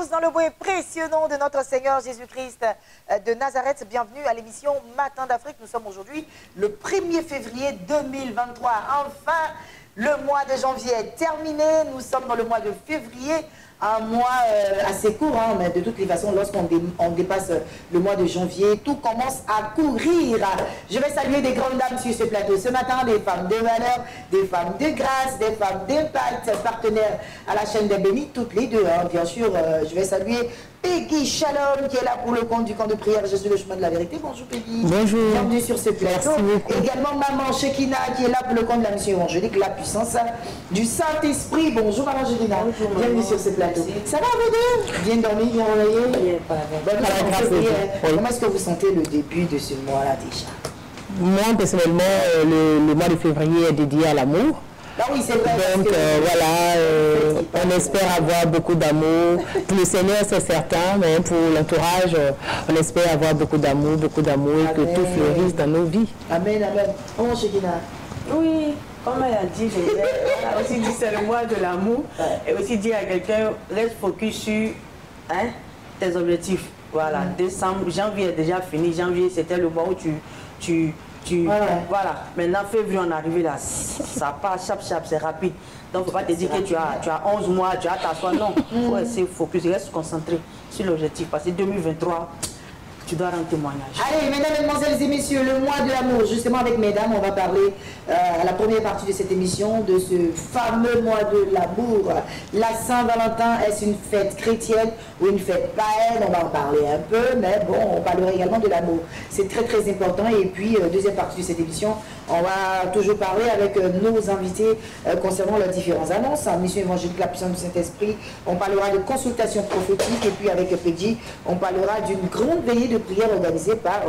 tous dans le beau et précieux nom de notre Seigneur Jésus-Christ de Nazareth. Bienvenue à l'émission Matin d'Afrique. Nous sommes aujourd'hui le 1er février 2023. Enfin, le mois de janvier est terminé. Nous sommes dans le mois de février. Un mois assez court, hein, mais de toutes les façons, lorsqu'on dépasse le mois de janvier, tout commence à courir. Je vais saluer des grandes dames sur ce plateau. Ce matin, des femmes de valeur, des femmes de grâce, des femmes d'impact, partenaires à la chaîne des bénis, toutes les deux. Hein. Bien sûr, je vais saluer Peggy Shalom qui est là pour le compte du camp de prière Jésus le chemin de la vérité. Bonjour Peggy. Bonjour. Bienvenue sur ce plateau. Également maman Shekina qui est là pour le compte de la mission évangélique, la puissance du Saint-Esprit. Bonjour maman Shekina. Bonjour, bienvenue sur ce plateau. Merci. Ça va vous deux? Bien dormi, bien réveillé? Comment est-ce que vous sentez le début de ce mois-là déjà? Moi personnellement, le mois de février est dédié à l'amour. Ah oui, c'est vrai. Donc voilà, on espère avoir beaucoup d'amour. Pour le Seigneur, c'est certain, mais pour l'entourage, on espère avoir beaucoup d'amour et que tout fleurisse dans nos vies. Amen, amen. Comment Shekina? Oui, comme elle a dit, elle a aussi dit c'est le mois de l'amour. Et aussi dire à quelqu'un, reste focus sur tes objectifs. Voilà, décembre, janvier est déjà fini. Janvier, c'était le mois où voilà, maintenant février on est arrivé là, ça passe, chap, c'est rapide. Donc il ne faut pas te dire que tu as 11 mois, tu as ta soin, non. Il faut essayer de focus, reste concentré sur l'objectif. Parce que 2023, tu dois rendre témoignage. Allez, mesdames, mesdemoiselles et messieurs, le mois de l'amour. Justement, avec mesdames, on va parler à la première partie de cette émission de ce fameux mois de l'amour. La Saint-Valentin, est-ce une fête chrétienne ou une fête païenne? On va en parler un peu, mais bon, on parlera également de l'amour. C'est très, très important. Et puis, deuxième partie de cette émission, on va toujours parler avec nos invités concernant leurs différentes annonces. En mission évangélique, la puissance du Saint-Esprit, on parlera de consultation prophétique. Et puis, avec Peggy, on parlera d'une grande veillée de prière organisée par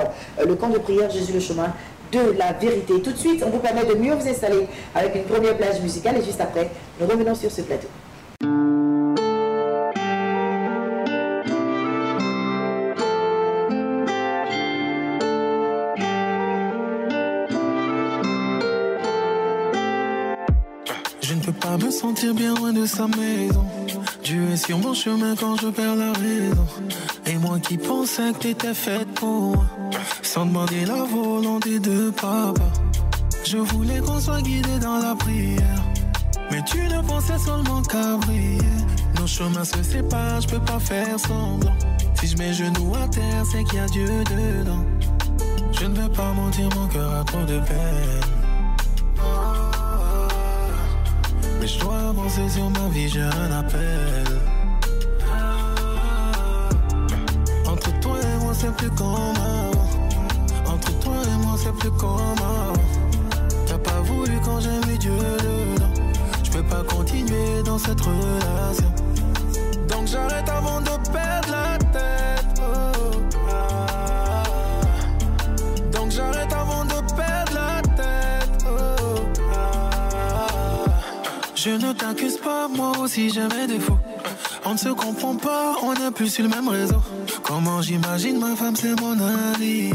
le camp de prière Jésus le chemin de la vérité. Tout de suite, on vous permet de mieux vous installer avec une première plage musicale et juste après, nous revenons sur ce plateau. Je ne peux pas me sentir bien loin de sa maison. Dieu est sur mon chemin quand je perds la raison. Et moi qui pensais que t'étais faite pour moi, sans demander la volonté de papa. Je voulais qu'on soit guidé dans la prière, mais tu ne pensais seulement qu'à briller. Nos chemins se séparent, je peux pas faire semblant. Si je mets genoux à terre, c'est qu'il y a Dieu dedans. Je ne vais pas mentir, mon cœur a trop de peine. Mais je dois avancer sur ma vie, j'ai un appel. Entre toi et moi, c'est plus comme avant. Entre toi et moi, c'est plus comme avant. T'as pas voulu quand j'ai mis Dieu dedans. Je peux pas continuer dans cette relation. Donc j'arrête avant de perdre la tête. Donc j'arrête avant de perdre la tête. Je ne t'accuse pas, moi aussi j'ai mes défauts. On ne se comprend pas, on n'est plus sur le même réseau. Comment j'imagine ma femme, c'est mon allié.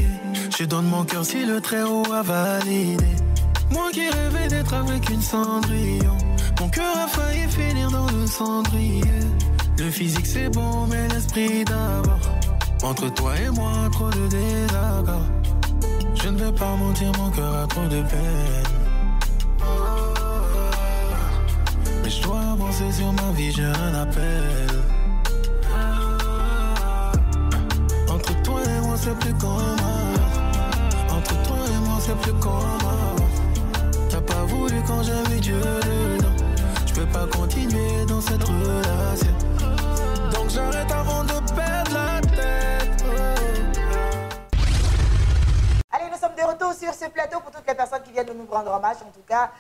Je donne mon cœur si le Très-Haut a validé. Moi qui rêvais d'être avec une Cendrillon, mon cœur a failli finir dans le cendrier. Le physique c'est bon, mais l'esprit d'abord. Entre toi et moi, trop de désaccords. Je ne vais pas mentir, mon cœur a trop de peine. Mais je dois avancer sur ma vie, j'ai un appel. Entre toi et moi, c'est plus comme avant. Entre toi et moi, c'est plus comme avant. T'as pas voulu quand j'ai mis Dieu dedans. Je peux pas continuer dans cette relation. Donc j'arrête avant de perdre la tête. Allez, nous sommes de retour sur ce plateau pour toutes les personnes qui viennent de nous rendre hommage. En tout cas,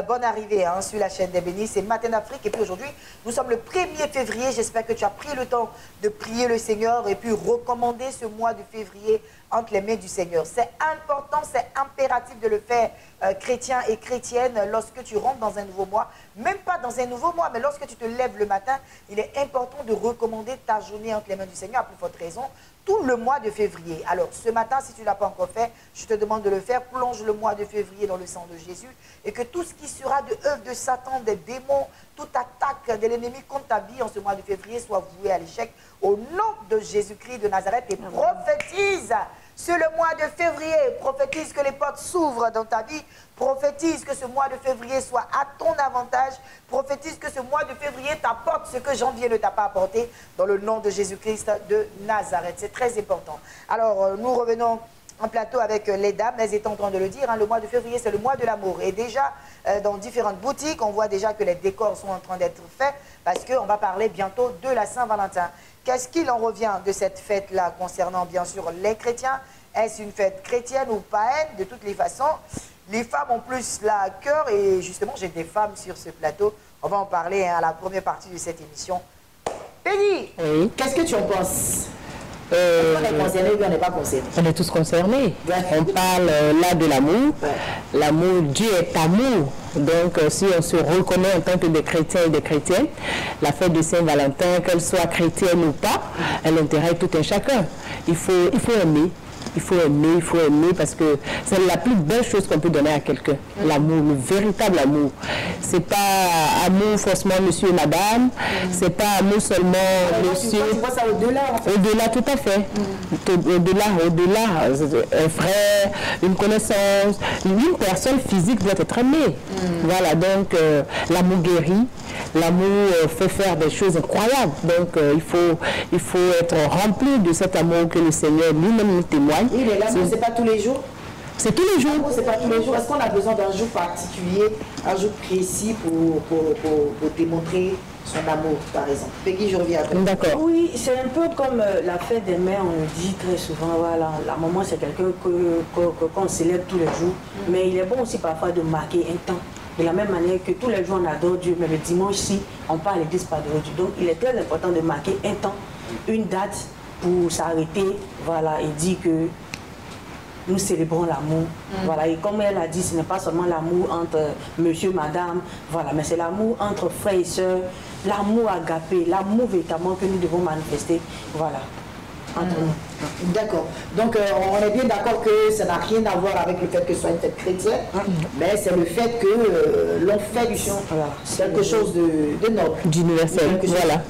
bonne arrivée sur la chaîne des bénis. C'est Matin d'Afrique. Et puis aujourd'hui, nous sommes le 1er février. J'espère que tu as pris le temps de prier le Seigneur et puis recommander ce mois de février entre les mains du Seigneur. C'est important, c'est impératif de le faire, chrétien et chrétienne, lorsque tu rentres dans un nouveau mois. Même pas dans un nouveau mois, mais lorsque tu te lèves le matin, il est important de recommander ta journée entre les mains du Seigneur, à plus forte raison, tout le mois de février. Alors, ce matin, si tu ne l'as pas encore fait, je te demande de le faire. Plonge le mois de février dans le sang de Jésus et que tout ce qui sera de œuvre de Satan, des démons, toute attaque de l'ennemi contre ta vie en ce mois de février soit vouée à l'échec. Au nom de Jésus-Christ de Nazareth, et prophétise sur le mois de février, prophétise que les portes s'ouvrent dans ta vie, prophétise que ce mois de février soit à ton avantage, prophétise que ce mois de février t'apporte ce que janvier ne t'a pas apporté, dans le nom de Jésus-Christ de Nazareth. C'est très important. Alors, nous revenons en plateau avec les dames, elles étaient en train de le dire, hein, le mois de février, c'est le mois de l'amour. Et déjà, dans différentes boutiques, on voit déjà que les décors sont en train d'être faits, parce qu'on va parler bientôt de la Saint-Valentin. Qu'est-ce qu'il en revient de cette fête-là concernant, bien sûr, les chrétiens? Est-ce une fête chrétienne ou païenne? De toutes les façons, les femmes ont plus là à cœur, et justement, j'ai des femmes sur ce plateau. On va en parler à la première partie de cette émission. Peggy, oui. Qu'est-ce que tu en penses? On est concerné ou on n'est pas concerné? On est tous concernés. On parle là de l'amour. L'amour, Dieu est amour. Donc, si on se reconnaît en tant que des chrétiens et des chrétiennes, la fête de Saint-Valentin, qu'elle soit chrétienne ou pas, elle intéresse tout un chacun. Il faut aimer. Il faut aimer parce que c'est la plus belle chose qu'on peut donner à quelqu'un. L'amour, le véritable amour. C'est pas amour forcément monsieur et madame, c'est pas amour seulement monsieur. Tu vois ça au-delà en fait. Au-delà, tout à fait. Au-delà, un frère, une connaissance, une personne physique doit être aimée. Voilà, donc l'amour guérit, l'amour fait faire des choses incroyables. Donc il faut être rempli de cet amour que le Seigneur lui-même nous témoigne. Oui, mais l'amour, c'est pas tous les jours. C'est tous les jours. L'amour, c'est pas tous les jours. Est-ce qu'on a besoin d'un jour particulier, un jour précis pour démontrer son amour, par exemple? Peggy, je reviens après. D'accord. Oui, c'est un peu comme la fête des mères, on le dit très souvent. Voilà, la maman, c'est quelqu'un qu'on célèbre tous les jours. Mais il est bon aussi parfois de marquer un temps. De la même manière que tous les jours, on adore Dieu, mais le dimanche-ci, on part à l'église par de Dieu. Donc, il est très important de marquer un temps, une date, pour s'arrêter, voilà, et dire que nous célébrons l'amour. Voilà, et comme elle a dit, ce n'est pas seulement l'amour entre monsieur, madame, voilà, mais c'est l'amour entre frères et sœurs, l'amour agapé, l'amour véritablement que nous devons manifester, voilà, entre nous. D'accord. Donc, on est bien d'accord que ça n'a rien à voir avec le fait que ce soit une fête chrétienne, mais c'est le fait que l'on fête quelque chose de noble. D'universel. Voilà.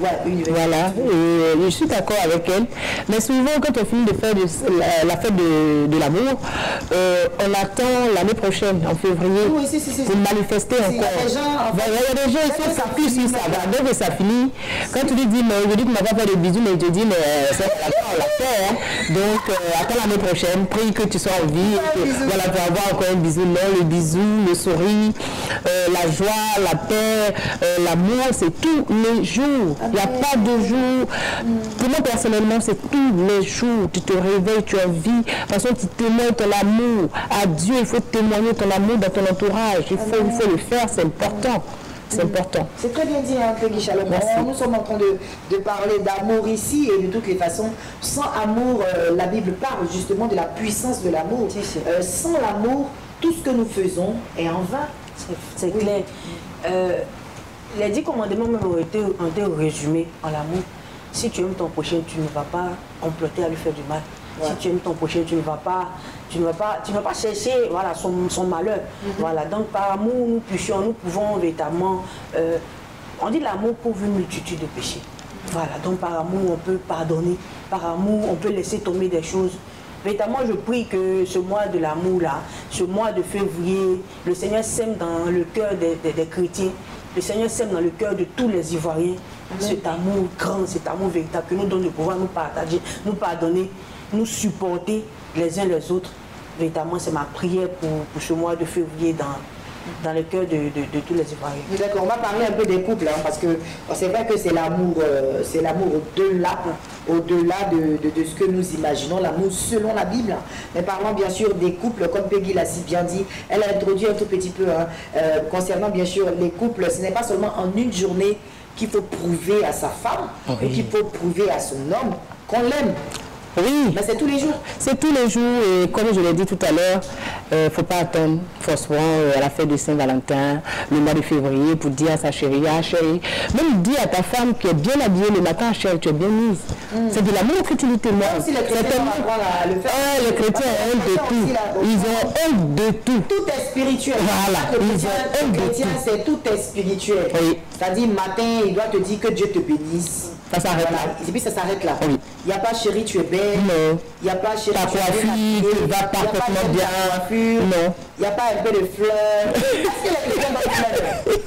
Voilà. Et je suis d'accord avec elle. Mais souvent, quand on finit de faire la fête de l'amour, on attend l'année prochaine, en février, pour manifester encore. Il y a des gens, ils sont partis sur ça. Donc, ça finit. Quand tu lui dis, mais je dis que tu m'as pas fait de bisous, mais je te dis, mais on l'a fait. Hein. Donc, attends l'année prochaine, prie que tu sois en vie, voilà, pour avoir encore un bisou. Non, le bisou, le sourire, la joie, la paix, l'amour, c'est tous les jours. Il n'y a pas de jour. Pour moi, personnellement, c'est tous les jours. Tu te réveilles, tu as envie. De toute façon, tu témoignes ton amour. À Dieu, il faut témoigner ton amour dans ton entourage. Il faut le faire, c'est important. C'est important. C'est très bien dit, hein, Peggy Shalom. Nous sommes en train de parler d'amour ici, et de toutes les façons, sans amour, la Bible parle justement de la puissance de l'amour. Sans l'amour, tout ce que nous faisons est en vain. C'est clair. Les 10 commandements même ont été résumés en l'amour. Si tu aimes ton prochain, tu ne vas pas comploter à lui faire du mal. Si tu aimes ton prochain, tu ne vas pas chercher, voilà, son malheur. Voilà, donc par amour, nous pouvons véritablement, on dit l'amour couvre une multitude de péchés. Voilà, donc par amour, on peut pardonner, par amour, on peut laisser tomber des choses. Véritablement, je prie que ce mois de l'amour là, ce mois de février, le Seigneur sème dans le cœur des chrétiens, le Seigneur sème dans le cœur de tous les Ivoiriens, cet amour grand, cet amour véritable que nous donne de pouvoir nous partager, nous pardonner, nous supporter les uns les autres. Véritablement, c'est ma prière pour ce mois de février dans le cœur de tous les Ivoiriens. D'accord, on va parler un peu des couples, hein, parce que c'est vrai que c'est l'amour au-delà de ce que nous imaginons, l'amour selon la Bible. Mais parlons bien sûr des couples, comme Peggy l'a si bien dit, elle a introduit un tout petit peu, hein, concernant bien sûr les couples, ce n'est pas seulement en une journée qu'il faut prouver à sa femme, ou qu'il faut prouver à son homme qu'on l'aime. Oui. Mais c'est tous les jours. C'est tous les jours et comme je l'ai dit tout à l'heure, il ne faut pas attendre forcément à la fête de Saint-Valentin, le mois de février, pour dire à sa chérie, ah chérie, même dire à ta femme qui est bien habillée le matin, chérie, tu es bien mise. C'est de l'amour que tu lui témoignes. Les chrétiens aiment de tout. Ils ont honte de tout. Tout est spirituel. Voilà. Le chrétien, c'est tout est spirituel. Oui. C'est-à-dire, matin, il doit te dire que Dieu te bénisse. Ça s'arrête là. Et puis ça s'arrête là. Oui. Il n'y a pas chérie, tu es belle. Non. Il n'y a pas chérie, ta coiffure, tu vas parfaitement bien. Non. Il n'y a pas un peu de fleurs. Est-ce que les chrétiens ont fleurs?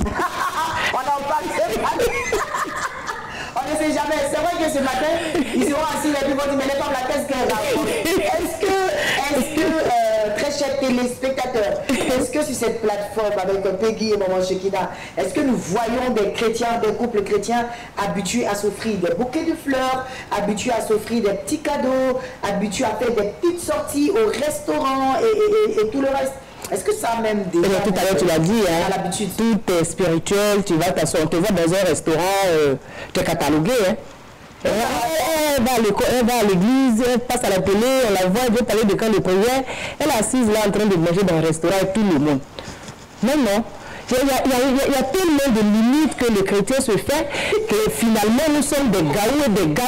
On en parle. On ne sait jamais. C'est vrai que ce matin, ils seront assis et puis vont dire, mais les femmes, qu'est-ce qu'elles racontent? Est-ce que, très chers téléspectateurs, est-ce que sur cette plateforme avec Peggy et Maman Shekina, est-ce que nous voyons des chrétiens, des couples chrétiens habitués à s'offrir des bouquets de fleurs, habitués à s'offrir des petits cadeaux, habitués à faire des petites sorties au restaurant et tout le reste? Est-ce que ça même déjà... Tout à l'heure tu l'as dit, hein, l'habitude. Tout est spirituel, tu vas t'asseoir, on te voit dans un restaurant, tu es catalogué. Hein. Elle va à l'église, elle passe à la télé, on la voit, elle veut parler de camp de prière, elle est assise là en train de manger dans un restaurant avec tout le monde. Non, non. Il y a tellement de limites que le chrétien se fait que finalement nous sommes des gaous et des gaous.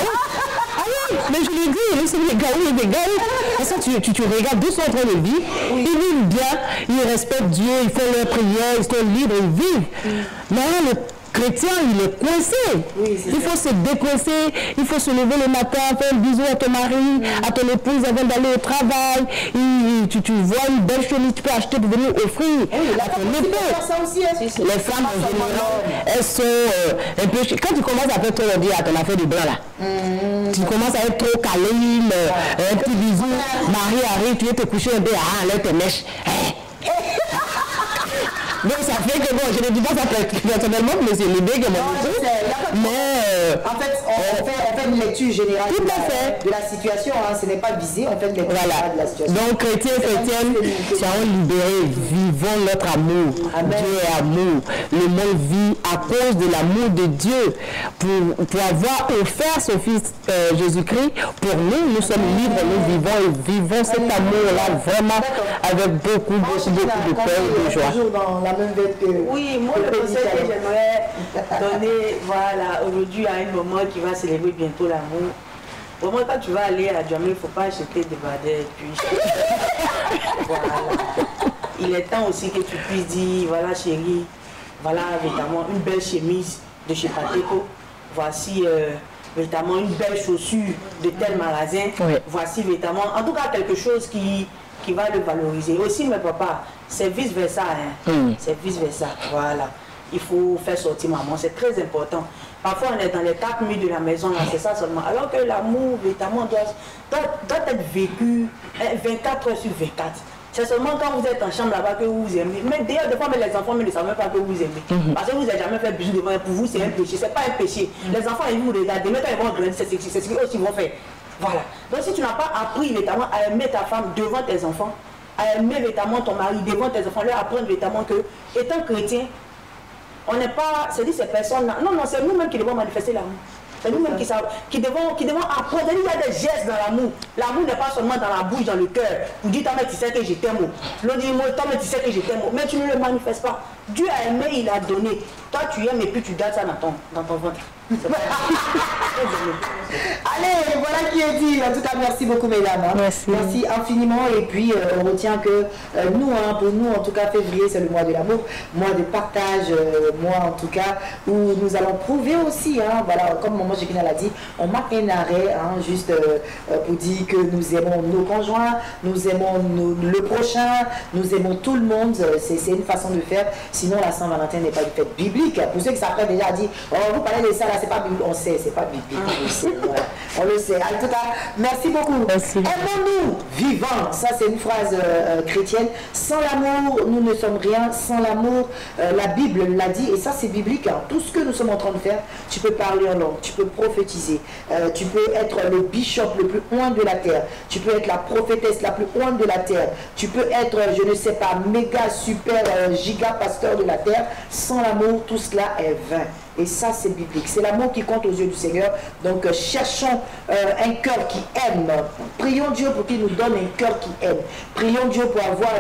Mais je l'ai dit, nous sommes des gaous et des gaous. Et ça, tu regardes, d'où sont en train de vivre. Ils vivent bien, ils respectent Dieu, ils font leurs prières, ils sont libres, ils vivent. Mais le chrétien, il est coincé. Oui, il faut se décoincer, il faut se lever le matin, faire un bisou à ton mari, à ton épouse avant d'aller au travail. Tu vois une belle chemise, tu peux acheter pour venir offrir à ton épouse. Les femmes en général, elles sont un peu... Quand tu commences à faire trop dire à ton affaire de blanc là, tu commences à être trop câline, un petit bisou, Marie arrive, tu veux te coucher un peu, enlève tes mèches. Donc ça fait que bon, je ne dis pas ça personnellement, mais c'est l'idée que mon mais en fait, on fait une lecture générale de la situation, hein. Ce n'est pas visé, on fait une lecture générale de la situation. Donc chrétiens, chrétiennes, soyons libérés, vivons notre amour. Amen. Dieu est amour. Le monde vit à cause de l'amour de Dieu. Pour avoir offert son Fils Jésus-Christ, pour nous sommes libres, nous vivons cet amour-là vraiment avec beaucoup de paix et de joie. Oui, moi le conseil que j'aimerais donner, voilà, aujourd'hui à un moment qui va célébrer bientôt l'amour. Vraiment, quand tu vas aller à Djamé, il ne faut pas acheter des badets, puis voilà. Il est temps aussi que tu puisses dire, voilà chérie, voilà évidemment une belle chemise de chez Pateco, voici évidemment une belle chaussure de tel magasin, voici évidemment, en tout cas quelque chose qui va le valoriser. Aussi, mes papas, c'est vice-versa. Hein. C'est vice-versa. Voilà. Il faut faire sortir maman. C'est très important. Parfois, on est dans les 4 murs de la maison, c'est ça seulement. Alors que l'amour, évidemment, doit être vécu 24 heures sur 24. C'est seulement quand vous êtes en chambre là-bas que vous aimez. Mais d'ailleurs, des fois, les enfants ne savent même pas que vous aimez. Parce que vous n'avez jamais fait bisous devant eux. Pour vous, c'est un péché. Ce n'est pas un péché. Les enfants, ils vous regardent. Mais quand ils vont grandir, c'est ce qu'ils vont faire. Voilà. Donc si tu n'as pas appris notamment à aimer ta femme devant tes enfants, à aimer notamment ton mari devant tes enfants, leur apprendre notamment que, étant chrétien, on n'est pas, c'est dit ces personnes-là. Non, c'est nous-mêmes qui devons manifester l'amour. C'est nous-mêmes qui devons apprendre. Il y a des gestes dans l'amour. L'amour n'est pas seulement dans la bouche, dans le cœur. Vous dites, mais tu sais que je t'aime. L'autre dit, moi, mais tu sais que je t'aime. Mais tu ne le manifestes pas. Dieu a aimé, il a donné. Toi, tu aimes et puis tu gardes ça dans ton ventre. Allez, voilà qui est dit. En tout cas, merci beaucoup, mesdames. Hein. Merci infiniment. Et puis, on retient que nous, hein, pour nous, en tout cas, février, c'est le mois de l'amour, mois de partage, mois, en tout cas, où nous allons prouver aussi, hein, voilà, comme Maman Shekina l'a dit, on marque un arrêt, hein, juste pour dire que nous aimons nos conjoints, nous aimons le prochain, nous aimons tout le monde. C'est une façon de faire. Sinon, la Saint-Valentin n'est pas une fête biblique. Pour ceux qui s'apprêtent déjà à dire, oh, vous parlez de ça, là, c'est pas biblique. On sait, c'est pas biblique. On le sait, voilà. On le sait. En tout cas, merci beaucoup. Aimons-nous vivants. Ça, c'est une phrase chrétienne. Sans l'amour, nous ne sommes rien. Sans l'amour, la Bible l'a dit. Et ça, c'est biblique. Hein. Tout ce que nous sommes en train de faire, tu peux parler en langue, tu peux prophétiser, tu peux être le bishop le plus loin de la terre, tu peux être la prophétesse la plus loin de la terre, tu peux être, je ne sais pas, méga, super, giga pasteur de la terre. Sans l'amour, tout cela est vain. Et ça, c'est biblique. C'est l'amour qui compte aux yeux du Seigneur. Donc, cherchons un cœur qui aime. Prions Dieu pour qu'il nous donne un cœur qui aime. Prions Dieu pour avoir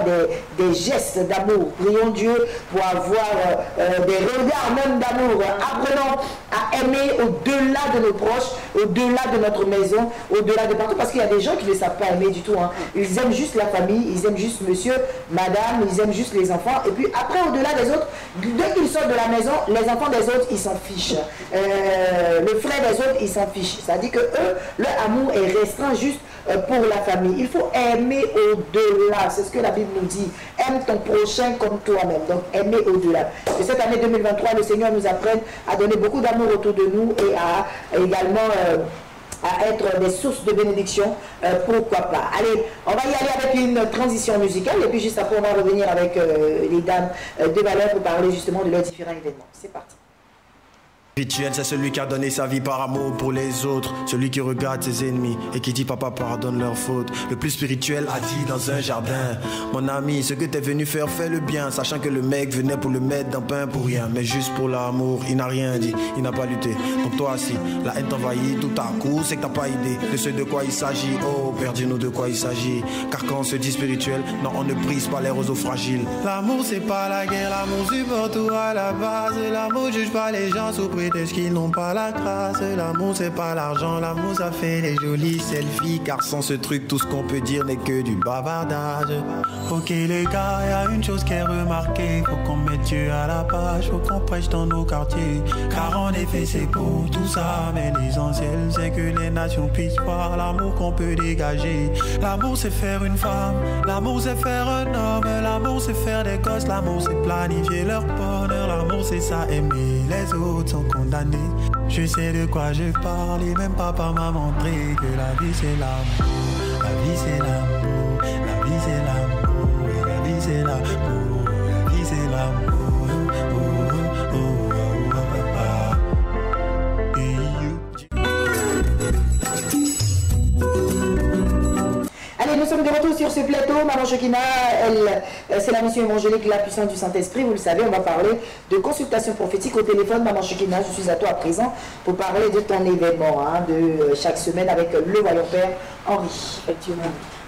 des gestes d'amour. Prions Dieu pour avoir des regards même d'amour. Apprenons à aimer au-delà de nos proches, au-delà de notre maison, au-delà de partout. Parce qu'il y a des gens qui ne savent pas aimer du tout. Hein. Ils aiment juste la famille, ils aiment juste monsieur, madame, ils aiment juste les enfants. Et puis après, au-delà des autres, dès qu'ils sortent de la maison, les enfants des autres, ils s'en fichent. Le frère des autres, ils s'en fichent. C'est-à-dire que eux, leur amour est restreint juste pour la famille. Il faut aimer au-delà. C'est ce que la Bible nous dit. Aime ton prochain comme toi-même. Donc, aimer au-delà. Et cette année 2023, le Seigneur nous apprenne à donner beaucoup d'amour autour de nous et à également à être des sources de bénédiction. Pourquoi pas. Allez, on va y aller avec une transition musicale et puis juste après, on va revenir avec les dames de valeur pour parler justement de leurs différents événements. C'est parti. Spirituel, c'est celui qui a donné sa vie par amour pour les autres. Celui qui regarde ses ennemis et qui dit papa pardonne leurs fautes. Le plus spirituel a dit dans un jardin: mon ami, ce que t'es venu faire, fais le bien. Sachant que le mec venait pour le mettre dans pain pour rien. Mais juste pour l'amour, il n'a rien dit, il n'a pas lutté. Donc toi si la haine t'envahit tout à coup, c'est que t'as pas idée de ce de quoi il s'agit. Oh, Père, dis-nous de quoi il s'agit. Car quand on se dit spirituel, non, on ne brise pas les roseaux fragiles. L'amour c'est pas la guerre, l'amour supporte tout à la base. L'amour juge pas les gens sous est-ce qu'ils n'ont pas la grâce. L'amour c'est pas l'argent, l'amour ça fait les jolis selfies. Car sans ce truc tout ce qu'on peut dire n'est que du bavardage. Ok les gars, y a une chose qui est remarquée. Faut qu'on mette Dieu à la page, faut qu'on prêche dans nos quartiers. Car en effet c'est pour tout ça. Mais l'essentiel c'est que les nations puissent voir l'amour qu'on peut dégager. L'amour c'est faire une femme, l'amour c'est faire un homme. L'amour c'est faire des gosses, l'amour c'est planifier leur bonheur. L'amour c'est ça, aimer les autres sans condamné. Je sais de quoi je parle et même papa m'a montré que la vie c'est l'amour. La vie c'est l'amour. La vie c'est l'amour. Et la vie c'est l'amour. La vie c'est l'amour. Allez, nous sommes de retour sur ce plateau. Maman Chokina, c'est la mission évangélique La puissance du Saint-Esprit. Vous le savez, on va parler de consultation prophétique au téléphone. Maman Chokina, je suis à toi à présent pour parler de ton événement de chaque semaine avec le Voyant Père Henri. Effectivement.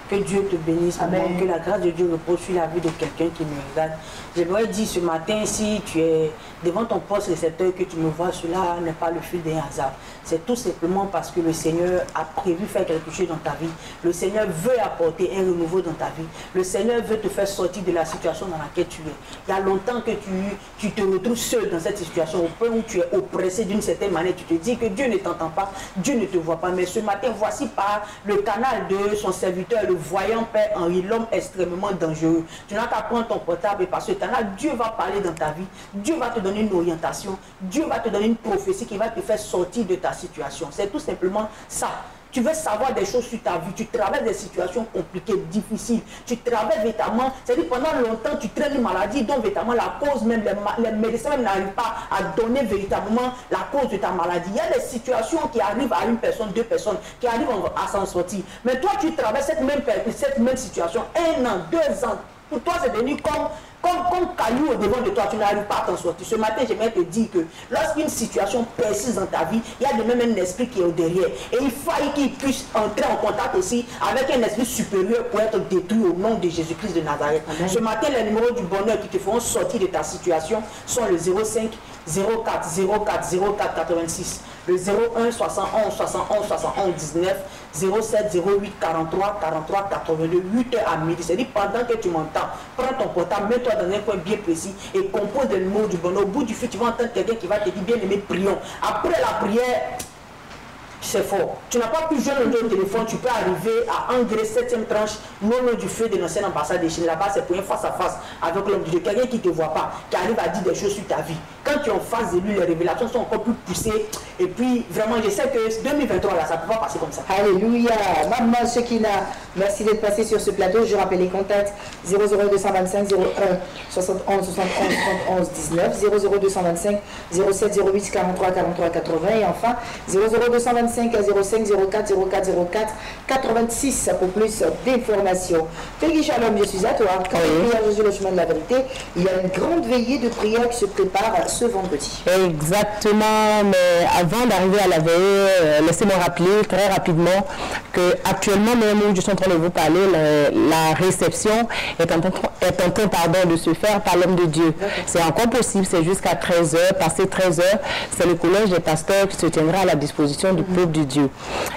Que Dieu te bénisse, amen. Que la grâce de Dieu repose sur la vie de quelqu'un qui me regarde. J'aimerais dire ce matin, si tu es devant ton poste récepteur, que tu me vois, cela n'est pas le fil d'un hasard. C'est tout simplement parce que le Seigneur a prévu faire quelque chose dans ta vie. Le Seigneur veut apporter un renouveau dans ta vie. Le Seigneur veut te faire sortir de la situation dans laquelle tu es. Il y a longtemps que tu te retrouves seul dans cette situation, au point où tu es oppressé d'une certaine manière. Tu te dis que Dieu ne t'entend pas, Dieu ne te voit pas. Mais ce matin, voici par le canal de son serviteur, le Voyant Père Henri, l'homme extrêmement dangereux. Tu n'as qu'à prendre ton portable et par ce canal, Dieu va parler dans ta vie. Dieu va te donner une orientation. Dieu va te donner une prophétie qui va te faire sortir de ta situation. C'est tout simplement ça. Tu veux savoir des choses sur ta vie, tu traverses des situations compliquées, difficiles, tu traverses véritablement, c'est-à-dire pendant longtemps tu traînes une maladie dont véritablement la cause même, les médecins même n'arrivent pas à donner véritablement la cause de ta maladie. Il y a des situations qui arrivent à une personne, deux personnes, qui arrivent à s'en sortir. Mais toi tu traverses cette même situation, 1 an, 2 ans, pour toi c'est devenu comme caillou au devant de toi, tu n'arrives pas à t'en sortir. Ce matin, j'aimerais te dire que lorsqu'une situation persiste dans ta vie, il y a de même un esprit qui est au derrière. Et il faut qu'il puisse entrer en contact aussi avec un esprit supérieur pour être détruit au nom de Jésus-Christ de Nazareth. Amen. Ce matin, les numéros du bonheur qui te feront sortir de ta situation sont le 05 04 04 04 86, le 01 71 71 71 19, 07 08 43 43 82, 8h à midi. C'est-à-dire pendant que tu m'entends, prends ton portable, mets-toi dans un coin bien précis et compose des numéros du bonheur. Au bout du fil, tu vas entendre quelqu'un qui va te dire, bien aimé, prions. Après la prière, c'est fort. Tu n'as pas pu joindre le téléphone, tu peux arriver à engrais 7e tranche, non du feu de l'ancienne ambassade de Chine. Là-bas, c'est pour un face à face avec l'homme de Dieu. Quelqu'un qui ne te voit pas, qui arrive à dire des choses sur ta vie. Quand tu es en face de lui, les révélations sont encore plus poussées. Et puis, vraiment, je sais que 2023, là, ça ne peut pas passer comme ça. Alléluia. Maman Chokina, merci d'être passé sur ce plateau. Je rappelle les contacts 00225 01 71 71 71 19, 00225 07 08 43 43 80 et enfin 00225 05 04 04 04 86 pour plus d'informations. Peggy Shalom, je suis à toi. Quand prière Jésus le chemin de la vérité, il y a une grande veillée de prière qui se prépare ce vendredi. Exactement, mais avant d'arriver à la veille, laissez-moi rappeler très rapidement que actuellement même où je suis en train de vous parler, la réception est en train de se faire par l'homme de Dieu. C'est encore possible, c'est jusqu'à 13h. Passé 13h, c'est le collège des pasteurs qui se tiendra à la disposition du peuple de Dieu.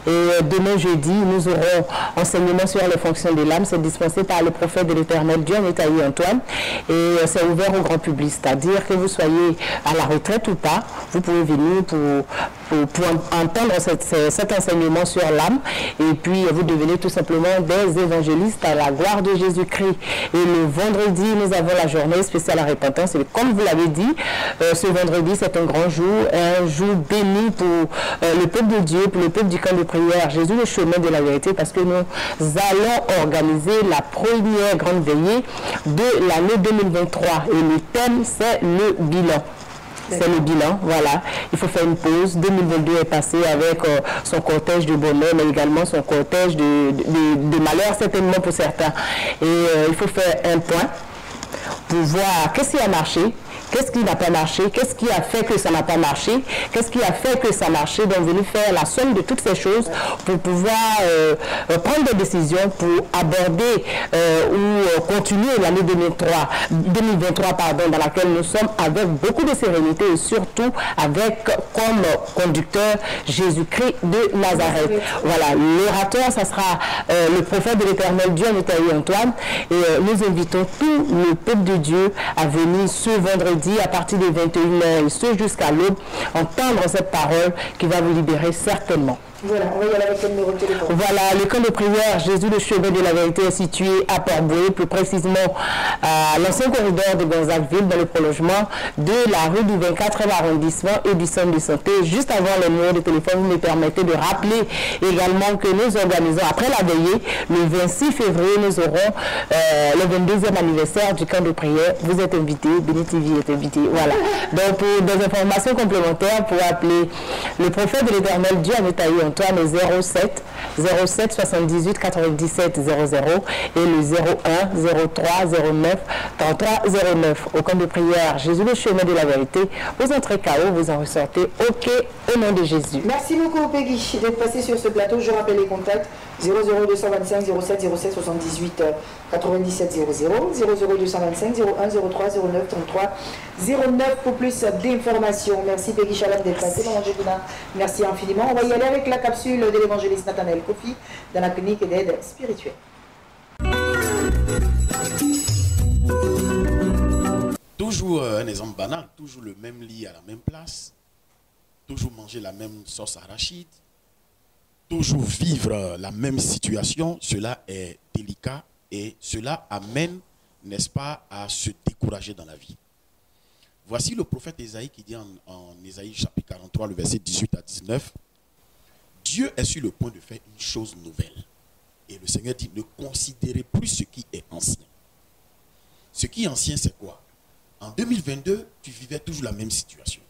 Et demain jeudi, nous aurons enseignement sur les fonctions de l'âme. C'est dispensé par le prophète de l'Éternel Dieu, Métaï Antoine. Et c'est ouvert au grand public, c'est-à-dire que vous soyez à la retraite ou pas, vous pouvez venir pour entendre cet enseignement sur l'âme. Et puis, vous devenez tout simplement des évangélistes à la gloire de Jésus-Christ. Et le vendredi, nous avons la journée spéciale à repentance. Et comme vous l'avez dit, ce vendredi, c'est un grand jour, un jour béni pour le peuple de Dieu, pour le peuple du camp de prière. Jésus, le chemin de la vérité, parce que nous allons organiser la première grande veillée de l'année 2023. Et le thème, c'est le bilan. C'est le bilan, voilà. Il faut faire une pause. 2022 est passé avec son cortège de bonheur, mais également son cortège de malheur, certainement pour certains. Et il faut faire un point pour voir qu'est-ce qui a marché, qu'est-ce qui n'a pas marché, qu'est-ce qui a fait que ça n'a pas marché, qu'est-ce qui a fait que ça a marché. Donc, venir faire la somme de toutes ces choses pour pouvoir prendre des décisions pour aborder ou continuer l'année 2023 dans laquelle nous sommes avec beaucoup de sérénité et surtout avec comme conducteur Jésus-Christ de Nazareth. Voilà, l'orateur, ça sera le prophète de l'Éternel Dieu, Métaï Antoine, et nous invitons tout le peuple de Dieu à venir ce vendredi à partir de 21h et ce jusqu'à l'aube, entendre cette parole qui va vous libérer certainement. Voilà, on va y aller avec le numéro de téléphone. Voilà, le camp de prière Jésus le chemin de la vérité est situé à Port-Boué, plus précisément à l'ancien corridor de Gonzagueville, dans le prolongement de la rue du 24e arrondissement et du centre de santé. Juste avant le numéro de téléphone, vous me permettez de rappeler également que nous organisons, après la veillée, le 26 février, nous aurons le 22e anniversaire du camp de prière. Vous êtes invités, Béni TV est invité. Voilà. Donc, pour des informations complémentaires, pour appeler le prophète de l'Éternel Dieu, Métaï Antoine, au 07 78 97 00 et le 01 03 09 33 09. Au camp de prière Jésus le chemin de la vérité, vous entrez KO, vous en ressortez OK au nom de Jésus. Merci beaucoup Peggy d'être passé sur ce plateau. Je rappelle les contacts 00225 07 07 78 97 00 00225 01 03 09 33 09 pour plus d'informations. Merci Peggy Chalam d'être passé. Merci infiniment. On va y aller avec la capsule de l'évangéliste Nathanaël Kofi dans la clinique d'aide spirituelle. Toujours un exemple banal, toujours le même lit à la même place, toujours manger la même sauce arachide, toujours vivre la même situation, cela est délicat et cela amène, n'est-ce pas, à se décourager dans la vie. Voici le prophète Ésaïe qui dit en Ésaïe chapitre 43, le verset 18 à 19, Dieu est sur le point de faire une chose nouvelle. Et le Seigneur dit, ne considérez plus ce qui est ancien. Ce qui est ancien, c'est quoi? En 2022, tu vivais toujours la même situation.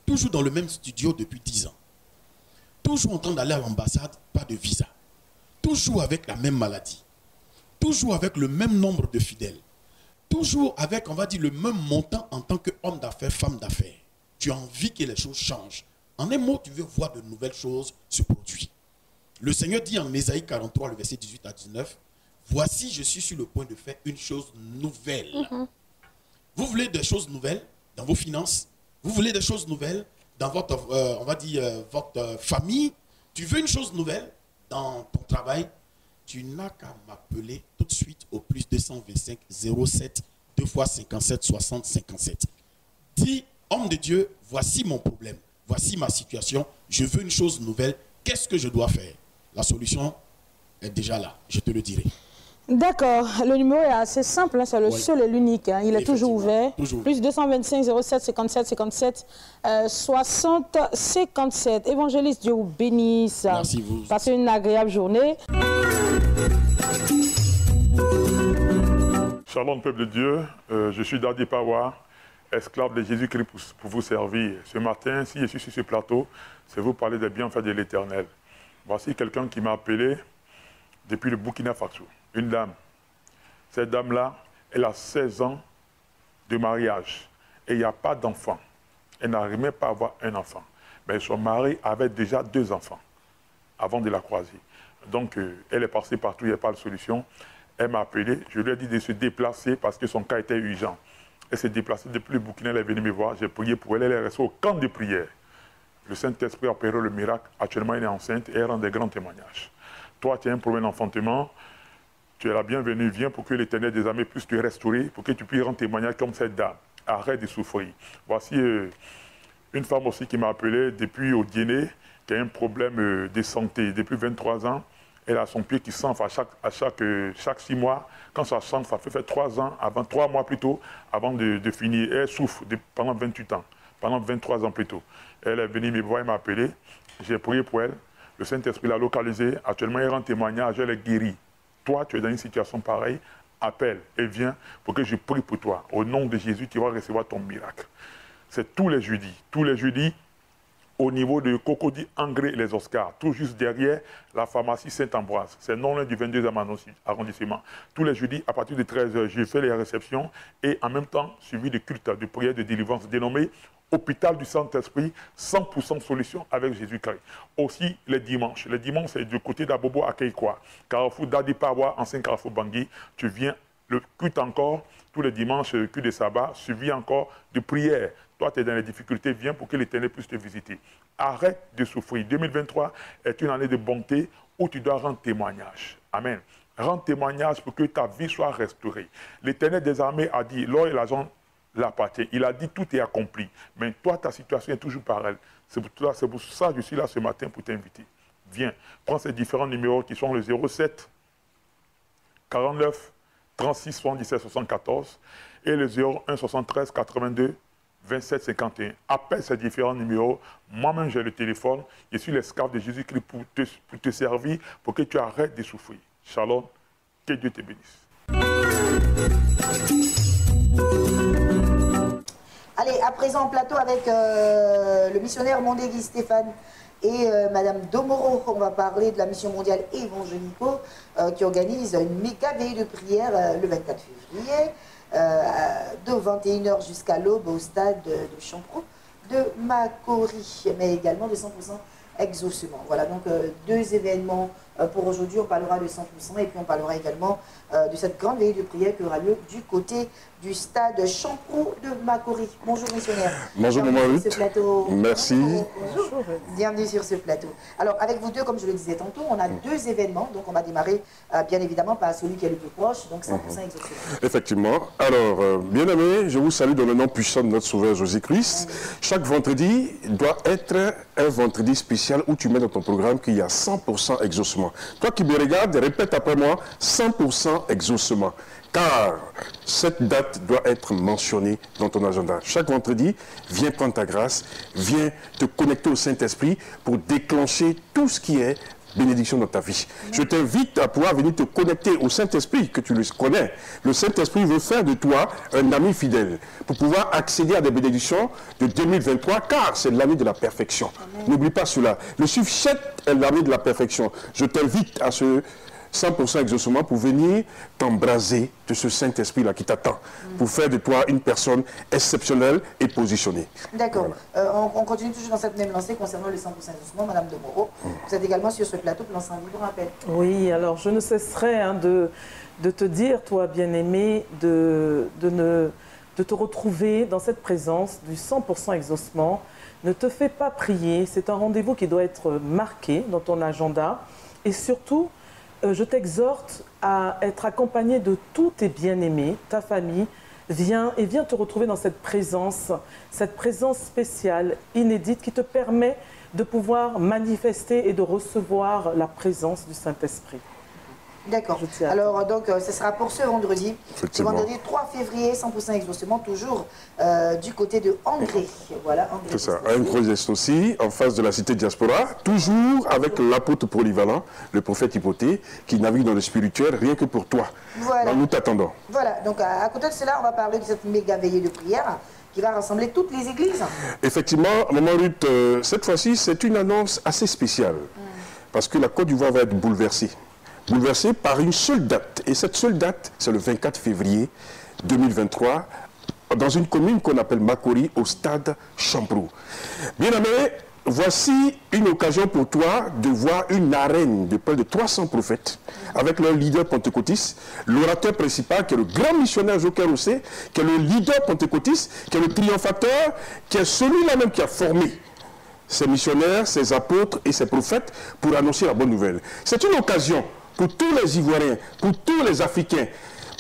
Toujours dans le même studio depuis 10 ans. Toujours en train d'aller à l'ambassade, pas de visa. Toujours avec la même maladie. Toujours avec le même nombre de fidèles. Toujours avec, on va dire, le même montant en tant qu'homme d'affaires, femme d'affaires. Tu as envie que les choses changent. En un mot, tu veux voir de nouvelles choses se produire. Le Seigneur dit en Ésaïe 43, le verset 18 à 19, « Voici, je suis sur le point de faire une chose nouvelle. Vous voulez des choses nouvelles dans vos finances? Vous voulez des choses nouvelles dans votre, on va dire, votre famille? Tu veux une chose nouvelle dans ton travail? Tu n'as qu'à m'appeler tout de suite au plus 225 07 2 fois 57 60 57. Dis, homme de Dieu, voici mon problème. Voici ma situation, je veux une chose nouvelle, qu'est-ce que je dois faire? La solution est déjà là, je te le dirai. D'accord, le numéro est assez simple, hein, c'est le seul et l'unique, hein. Il est toujours ouvert. Toujours. Plus 225 07 57 57 60 57. Évangéliste, Dieu vous bénisse. Merci vous. Passez une agréable journée. Shalom peuple de Dieu, je suis Dadi Pawa, esclave de Jésus-Christ pour vous servir. Ce matin, si je suis sur ce plateau, c'est vous parler des bienfaits de l'Éternel. Voici quelqu'un qui m'a appelé depuis le Burkina Faso, une dame. Cette dame-là, elle a 16 ans de mariage et il n'y a pas d'enfant. Elle n'arrivait même pas à avoir un enfant. Mais son mari avait déjà 2 enfants avant de la croiser. Donc, elle est passée partout, il n'y a pas de solution. Elle m'a appelé, je lui ai dit de se déplacer parce que son cas était urgent. Elle s'est déplacée depuis le Burkina, elle est venue me voir, j'ai prié pour elle, elle est restée au camp de prière. Le Saint-Esprit a opéré le miracle, actuellement elle est enceinte et elle rend des grands témoignages. Toi, tu as un problème d'enfantement, tu es la bienvenue, viens pour que l'Éternel des armées puisse te restaurer, pour que tu puisses rendre témoignage comme cette dame. Arrête de souffrir. Voici une femme aussi qui m'a appelé depuis au Guinée, qui a un problème de santé depuis 23 ans. Elle a son pied qui s'enfle à chaque 6 mois. Quand ça s'enfle, ça fait 3 ans, 3 mois plutôt, avant de finir. Elle souffre pendant 28 ans, pendant 23 ans plutôt. Elle est venue me voir, elle m'a appelé. J'ai prié pour elle. Le Saint-Esprit l'a localisée. Actuellement, elle rend témoignage, elle est guérie. Toi, tu es dans une situation pareille, appelle et viens pour que je prie pour toi. Au nom de Jésus, tu vas recevoir ton miracle. C'est tous les jeudis. Tous les jeudis, au niveau de Cocody, Angré et les Oscars, tout juste derrière la pharmacie Saint-Ambroise. C'est non loin du 22e arrondissement. Tous les jeudis, à partir de 13h, je fais les réceptions et en même temps, suivi de culte, de prière, de délivrance, dénommé Hôpital du Saint-Esprit, 100% solution avec Jésus-Christ. Aussi les dimanches. Les dimanches, c'est du côté d'Abobo à Keikwa. Carrefour Dadi Pawa, ancien Carrefour Bangui. Tu viens, le culte encore, tous les dimanches, le culte de sabbat, suivi encore de prière. Toi, tu es dans les difficultés, viens pour que l'Éternel puisse te visiter. Arrête de souffrir. 2023 est une année de bonté où tu dois rendre témoignage. Amen. Rends témoignage pour que ta vie soit restaurée. L'Éternel des armées a dit, l'or et l'argent l'appartient. Il a dit, tout est accompli. Mais toi, ta situation est toujours pareille. C'est pour ça que je suis là ce matin pour t'inviter. Viens, prends ces différents numéros qui sont le 07 49 36 77 74 et le 01 73 82 27 51. Appelle ces différents numéros. Moi-même, j'ai le téléphone. Je suis l'esclave de Jésus-Christ pour te servir, pour que tu arrêtes de souffrir. Shalom. Que Dieu te bénisse. Allez, à présent en plateau avec le missionnaire Mondegui Stéphane et Madame Domoro. On va parler de la mission mondiale évangélico qui organise une méga veille de prière le 24 février. De 21h jusqu'à l'aube au stade de Champrou de Makori, mais également de 100% exaucement. Voilà donc 2 événements pour aujourd'hui. On parlera de 100% et puis on parlera également de cette grande veille de prière qui aura lieu du côté du stade Champrou de Makori. Bonjour missionnaire. Bonjour Maman Ruth. Merci. Bonjour. Bienvenue sur ce plateau. Alors avec vous deux, comme je le disais tantôt, on a 2 événements. Donc on va démarrer bien évidemment par celui qui est le plus proche, donc 100% exaucement. Effectivement. Alors, bien aimés, je vous salue dans le nom puissant de notre Sauveur Jésus-Christ. Chaque vendredi doit être un vendredi spécial où tu mets dans ton programme qu'il y a 100% exaucement. Toi qui me regardes, répète après moi, 100% exaucement. Car cette date doit être mentionnée dans ton agenda. Chaque vendredi, viens prendre ta grâce, viens te connecter au Saint-Esprit pour déclencher tout ce qui est bénédiction dans ta vie. Je t'invite à pouvoir venir te connecter au Saint-Esprit, que tu le connais. Le Saint-Esprit veut faire de toi un ami fidèle pour pouvoir accéder à des bénédictions de 2023, car c'est l'année de la perfection. N'oublie pas cela. Le chiffre 7 est l'année de la perfection. Je t'invite à ce 100% exaucement pour venir t'embraser de ce Saint-Esprit-là qui t'attend, pour faire de toi une personne exceptionnelle et positionnée. D'accord. Voilà. On continue toujours dans cette même lancée concernant le 100% exaucement. Madame Domoro, vous êtes également sur ce plateau pour lancer un libre appel. Oui, alors je ne cesserai de te dire, toi bien-aimé, de te retrouver dans cette présence du 100% exaucement. Ne te fais pas prier, c'est un rendez-vous qui doit être marqué dans ton agenda et surtout, je t'exhorte à être accompagné de tous tes bien-aimés, ta famille. Viens te retrouver dans cette présence spéciale, inédite, qui te permet de pouvoir manifester et de recevoir la présence du Saint-Esprit. D'accord. Alors, donc, ce sera pour ce vendredi. Ce vendredi 3 février, 100% exaucement, toujours du côté de Angré. Voilà, Angré. C'est ça, un gros geste aussi, en face de la cité diaspora, toujours avec l'apôtre polyvalent, le prophète Hypothée, qui navigue dans le spirituel, rien que pour toi. Voilà. Donc, nous t'attendons. Voilà, donc à côté de cela, on va parler de cette méga veillée de prière qui va rassembler toutes les églises. Effectivement, Maman Ruth, cette fois-ci, c'est une annonce assez spéciale, parce que la Côte d'Ivoire va être bouleversée. Bouleversé par une seule date. Et cette seule date, c'est le 24 février 2023, dans une commune qu'on appelle Makori, au stade Champrou. Bien aimé, voici une occasion pour toi de voir une arène de près de 300 prophètes avec leur leader pentecôtiste, l'orateur principal qui est le grand missionnaire Joker Ossé, qui est le leader pentecôtiste, qui est le triomphateur, qui est celui-là même qui a formé ces missionnaires, ces apôtres et ces prophètes pour annoncer la bonne nouvelle. C'est une occasion pour tous les Ivoiriens, pour tous les Africains,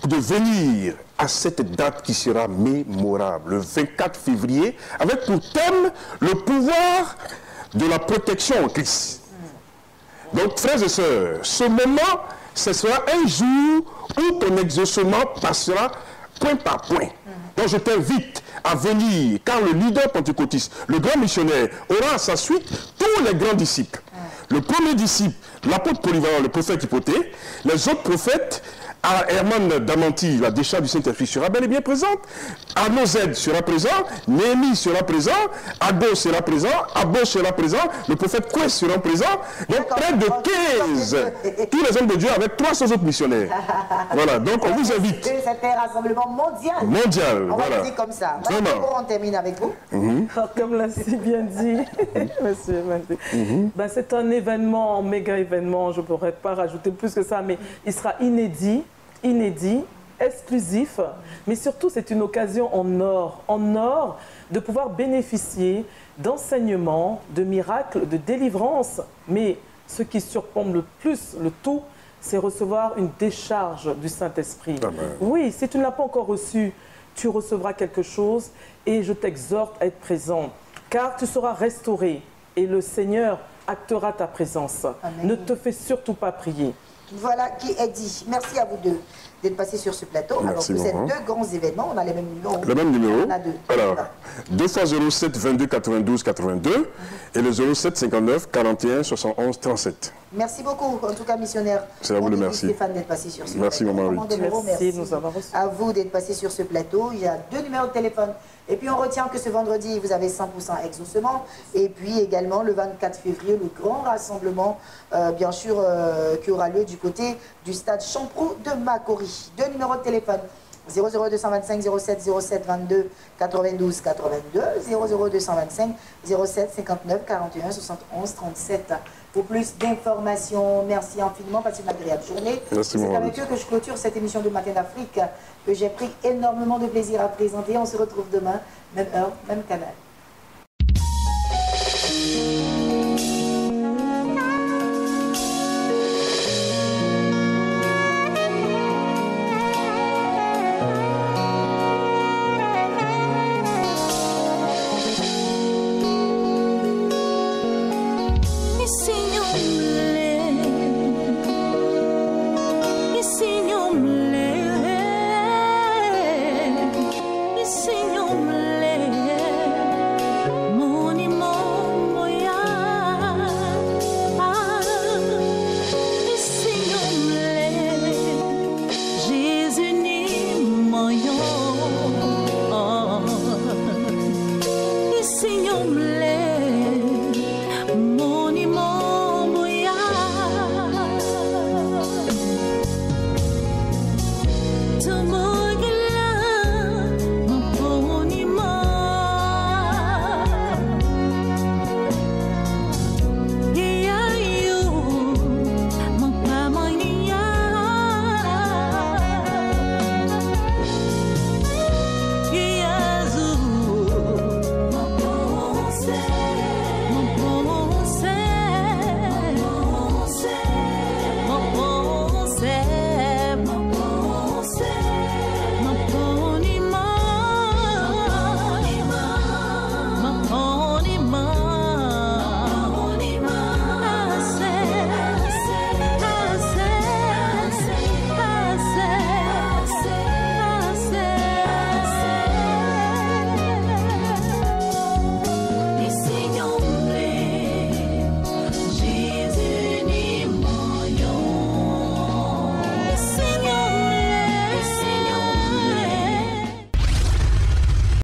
de venir à cette date qui sera mémorable, le 24 février, avec pour thème le pouvoir de la protection en Christ. Donc, frères et sœurs, ce moment, ce sera un jour où ton exaucement passera point par point. Donc, je t'invite à venir, car le leader pentecôtiste, le grand missionnaire, aura à sa suite tous les grands disciples. Le premier disciple, l'apôtre polyvalent, le prophète Hypothée, les autres prophètes, Herman Damanti, la décharge du Saint-Esprit, sera bel et bien présente. Arnaud Z sera présent, Néhémie sera présent, Ado sera présent, Abo sera présent, le prophète Kouès sera présent. Donc près de 15, tous les hommes de Dieu avec 300 autres missionnaires. Voilà, donc on vous invite. C'était un rassemblement mondial. Mondial, on voilà. va dire comme ça. Vraiment. On termine avec vous. Comme l'a si bien dit, monsieur Mandi. Ben, c'est un événement, un méga événement, je ne pourrais pas rajouter plus que ça, mais il sera inédit, exclusif, mais surtout c'est une occasion en or de pouvoir bénéficier d'enseignements, de miracles, de délivrance. Mais ce qui surplombe le plus le tout, c'est recevoir une décharge du Saint-Esprit. Oui, si tu ne l'as pas encore reçu, tu recevras quelque chose et je t'exhorte à être présent, car tu seras restauré et le Seigneur actera ta présence. Amen. Ne te fais surtout pas prier. Voilà qui est dit. Merci à vous deux d'être passés sur ce plateau. Merci. Alors, vous êtes deux grands événements. On a les mêmes numéros. Le même numéro. On a deux. Alors, 2 fois 07 22 92 82 et le 07 59 41 71 37. Merci beaucoup, en tout cas, missionnaire. C'est à vous le merci. Stéphane d'être passé sur ce plateau. Merci, maman. Merci, nous avons reçu. À vous d'être passé sur ce plateau. Il y a deux numéros de téléphone. Et puis, on retient que ce vendredi, vous avez 100% exaucement. Et puis, également, le 24 février, le grand rassemblement, bien sûr, qui aura lieu du côté du stade Champrou de Makori. Deux numéros de téléphone. 00225 07 07 22 92 82 00225 07 59 41 71 37. Pour plus d'informations, merci infiniment, passez une agréable journée. C'est avec eux que je clôture cette émission de Matin d'Afrique que j'ai pris énormément de plaisir à présenter. On se retrouve demain, même heure, même canal.